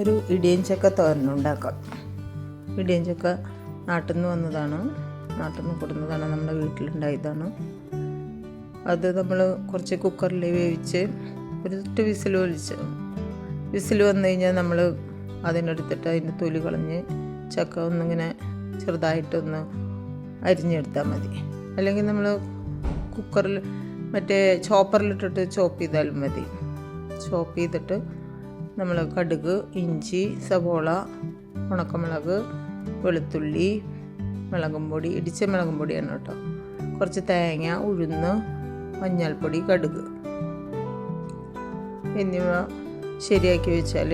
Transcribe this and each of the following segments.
ഇന്നൊരു ഇടിയൻചക്ക തോരനുണ്ടാക്കാം. ഇടിയൻചക്ക നാട്ടിൽ നിന്ന് വന്നതാണ്, നാട്ടിൽ നിന്ന് കൊടുന്നതാണ്, നമ്മുടെ വീട്ടിലുണ്ടായതാണ്. അത് നമ്മൾ കുറച്ച് കുക്കറിൽ വേവിച്ച് ഒരു വിസിൽ വന്നു കഴിഞ്ഞാൽ നമ്മൾ അതിനെടുത്തിട്ട് അതിൻ്റെ തൊലി കളഞ്ഞ് ചക്ക ഒന്നിങ്ങനെ ചെറുതായിട്ടൊന്ന് അരിഞ്ഞെടുത്താൽ മതി. അല്ലെങ്കിൽ നമ്മൾ കുക്കറിൽ മറ്റേ ചോപ്പറിലിട്ടിട്ട് ചോപ്പ് ചെയ്താലും മതി. ചോപ്പ് ചെയ്തിട്ട് നമ്മൾ കടുക്, ഇഞ്ചി, സവോള, ഉണക്കമുളക്, വെളുത്തുള്ളി, മുളകും പൊടി, ഇടിച്ച മുളകും പൊടിയാണ് കേട്ടോ, കുറച്ച് തേങ്ങ, ഉഴുന്ന്, മഞ്ഞൾപ്പൊടി, കടുക് എന്നിവ ശരിയാക്കി വെച്ചാൽ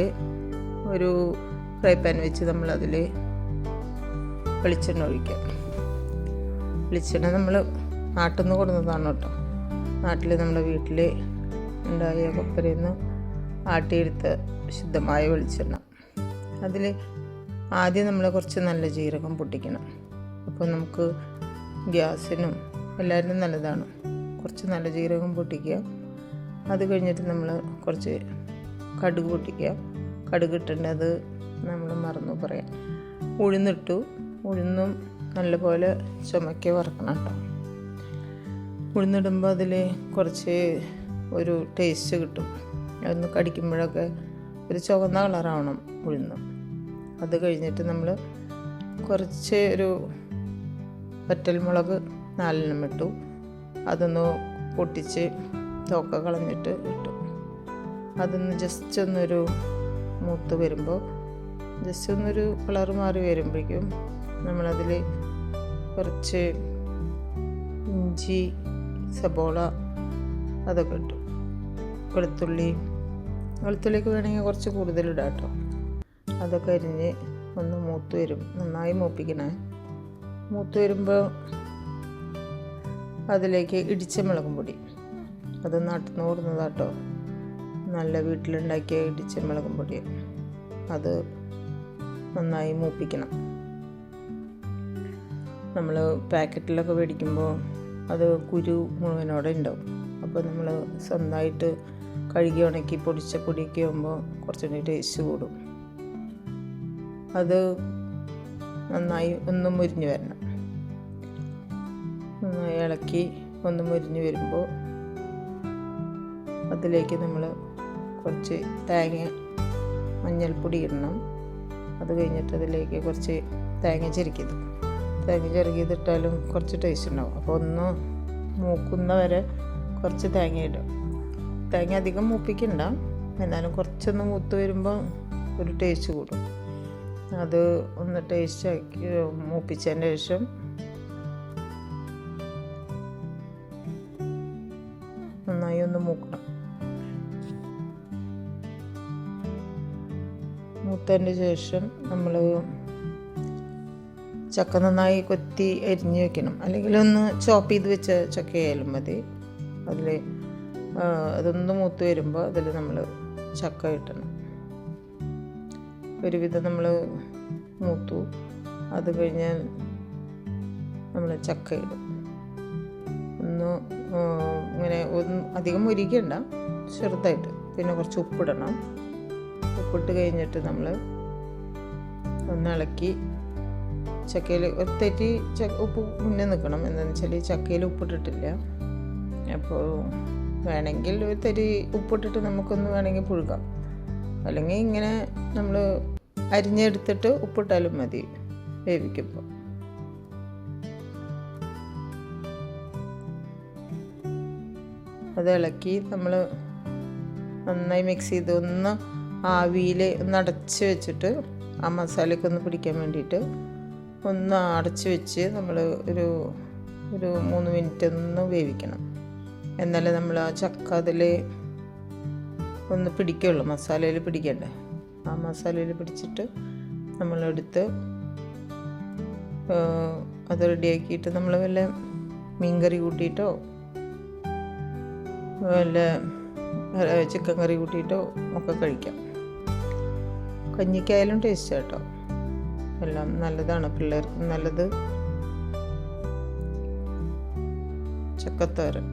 ഒരു ഫ്രൈ പാൻ വെച്ച് നമ്മളതിൽ വെളിച്ചെണ്ണ ഒഴിക്കാം. വെളിച്ചെണ്ണ നമ്മൾ നാട്ടിൽ നിന്ന് കൊടുക്കുന്നതാണ് കേട്ടോ. നാട്ടിൽ നമ്മുടെ വീട്ടിൽ ഉണ്ടായ കൊപ്പരയിൽ നിന്ന് ആട്ടിയെടുത്ത ശുദ്ധമായ വെളിച്ചെണ്ണ. അതിൽ ആദ്യം നമ്മൾ കുറച്ച് നല്ല ജീരകം പൊട്ടിക്കണം. അപ്പോൾ നമുക്ക് ഗ്യാസിനും എല്ലാവരും നല്ലതാണ്. കുറച്ച് നല്ല ജീരകം പൊട്ടിക്കുക. അത് കഴിഞ്ഞിട്ട് നമ്മൾ കുറച്ച് കടുക് പൊട്ടിക്കുക. കടുക് ഇട്ടേണ്ടത് നമ്മൾ മറന്നു പറയാം. ഉഴുന്നിട്ടു. ഉഴുന്നും നല്ലപോലെ ചുമക്കി വറക്കണം കേട്ടോ. ഉഴുന്നിടുമ്പോൾ അതിൽ കുറച്ച് ഒരു ടേസ്റ്റ് കിട്ടും. അതൊന്ന് കടിക്കുമ്പോഴൊക്കെ ഒരു ചുവന്ന കളറാവണം ഉഴുന്ന്. അത് കഴിഞ്ഞിട്ട് നമ്മൾ കുറച്ച് ഒരു വറ്റൽമുളക് 4 ഇട്ടു. അതൊന്ന് പൊട്ടിച്ച് തോക്ക കളഞ്ഞിട്ട് ഇട്ടു. അതൊന്ന് ജസ്റ്റ് ഒന്നൊരു മൂത്ത് വരുമ്പോൾ, ജസ്റ്റ് ഒന്നൊരു കളർ മാറി വരുമ്പോഴേക്കും നമ്മളതിൽ കുറച്ച് ഇഞ്ചി, സബോള അതൊക്കെ ഇട്ടു. വെളുത്തുള്ളിക്ക് വേണമെങ്കിൽ കുറച്ച് കൂടുതലിടാം കേട്ടോ. അതൊക്കെ അരിഞ്ഞ് ഒന്ന് മൂത്ത് വരും. നന്നായി മൂപ്പിക്കണേ. മൂത്ത് വരുമ്പോൾ അതിലേക്ക് ഇടിച്ച മുളകും പൊടി, അത് നാട്ടിൽ നിന്ന് കൊടുന്നതാട്ടോ, നല്ല വീട്ടിലുണ്ടാക്കിയ ഇടിച്ച മുളകും പൊടി, അത് നന്നായി മൂപ്പിക്കണം. നമ്മൾ പാക്കറ്റിലൊക്കെ മേടിക്കുമ്പോൾ അത് കുരു മുഴുവനോടെ ഉണ്ടാവും. അപ്പോൾ നമ്മൾ സ്വന്തമായിട്ട് കഴുകി ഉണക്കി പൊടിച്ച പൊടിയൊക്കെ ആകുമ്പോൾ കുറച്ചുകൂടി ടേസ്റ്റ് കൂടും. അത് നന്നായി ഒന്ന് മുരിഞ്ഞ് വരണം. നന്നായി ഇളക്കി ഒന്ന് മുരിഞ്ഞ് വരുമ്പോൾ അതിലേക്ക് നമ്മൾ കുറച്ച് തേങ്ങ, മഞ്ഞൾപ്പൊടി ഇടണം. അത് കഴിഞ്ഞിട്ട് അതിലേക്ക് കുറച്ച് തേങ്ങ ചിരകിയതിട്ടാലും കുറച്ച് ടേസ്റ്റ് ഉണ്ടാവും. അപ്പോൾ ഒന്ന് മൂക്കുന്ന വരെ കുറച്ച് തേങ്ങ ഇടും. തേങ്ങ അധികം മൂപ്പിക്കണ്ട, എന്നാലും കുറച്ചൊന്ന് മൂത്ത് വരുമ്പോൾ ഒരു ടേസ്റ്റ് കൂടും. അത് ഒന്ന് ടേസ്റ്റ് ആക്കി മൂപ്പിച്ചതിന് ശേഷം നന്നായി ഒന്ന് മൂക്കണം. മൂത്തതിന് ശേഷം നമ്മൾ ചക്ക നന്നായി കൊത്തി അരിഞ്ഞ് വെക്കണം. അല്ലെങ്കിൽ ഒന്ന് ചോപ്പ് ചെയ്ത് വെച്ച ചക്കയായാലും മതി. അതിൽ അതൊന്ന് മൂത്ത് വരുമ്പോൾ അതിൽ നമ്മൾ ചക്ക ഇട്ടണം. ഒരുവിധം നമ്മൾ മൂത്തു. അത് കഴിഞ്ഞാൽ നമ്മൾ ചക്ക ഇടും. ഒന്ന് ഇങ്ങനെ അധികം മുരിക്കണ്ട, ചെറുതായിട്ട്. പിന്നെ കുറച്ച് ഉപ്പിടണം. ഉപ്പിട്ട് കഴിഞ്ഞിട്ട് നമ്മൾ ഒന്ന് ഇളക്കി ചക്കയിൽ ഒരു തെറ്റി ഉപ്പ് മുന്നേ നിൽക്കണം. എന്താണെന്ന് വെച്ചാൽ ചക്കയിൽ ഉപ്പിട്ടിട്ടില്ല. അപ്പോൾ വേണമെങ്കിൽ ഒരു തരി ഉപ്പിട്ടിട്ട് നമുക്കൊന്ന് വേണമെങ്കിൽ പുഴുകാം. അല്ലെങ്കിൽ ഇങ്ങനെ നമ്മൾ അരിഞ്ഞെടുത്തിട്ട് ഉപ്പിട്ടാലും മതി വേവിക്കുമ്പോൾ. അത് ഇളക്കി നമ്മൾ നന്നായി മിക്സ് ചെയ്ത് ഒന്ന് ആവിയിൽ ഒന്ന് അടച്ച് വെച്ചിട്ട് ആ മസാലയ്ക്കൊന്ന് പിടിക്കാൻ വേണ്ടിയിട്ട് ഒന്ന് അടച്ച് വെച്ച് നമ്മൾ ഒരു 3 മിനിറ്റ് ഒന്ന് വേവിക്കണം. എന്നാലേ നമ്മൾ ആ ചക്ക അതിൽ ഒന്ന് പിടിക്കുള്ളൂ. മസാലയിൽ പിടിക്കണ്ടേ. ആ മസാലയിൽ പിടിച്ചിട്ട് നമ്മളെടുത്ത് അത് റെഡിയാക്കിയിട്ട് നമ്മൾ വല്ല മീൻകറി കൂട്ടിയിട്ടോ വല്ല ചിക്കൻ കറി കൂട്ടിയിട്ടോ ഒക്കെ കഴിക്കാം. കഞ്ഞിക്കായാലും ടേസ്റ്റ് കേട്ടോ. എല്ലാം നല്ലതാണ്, പിള്ളേർക്കും നല്ലത്. ചക്കത്തോരൻ.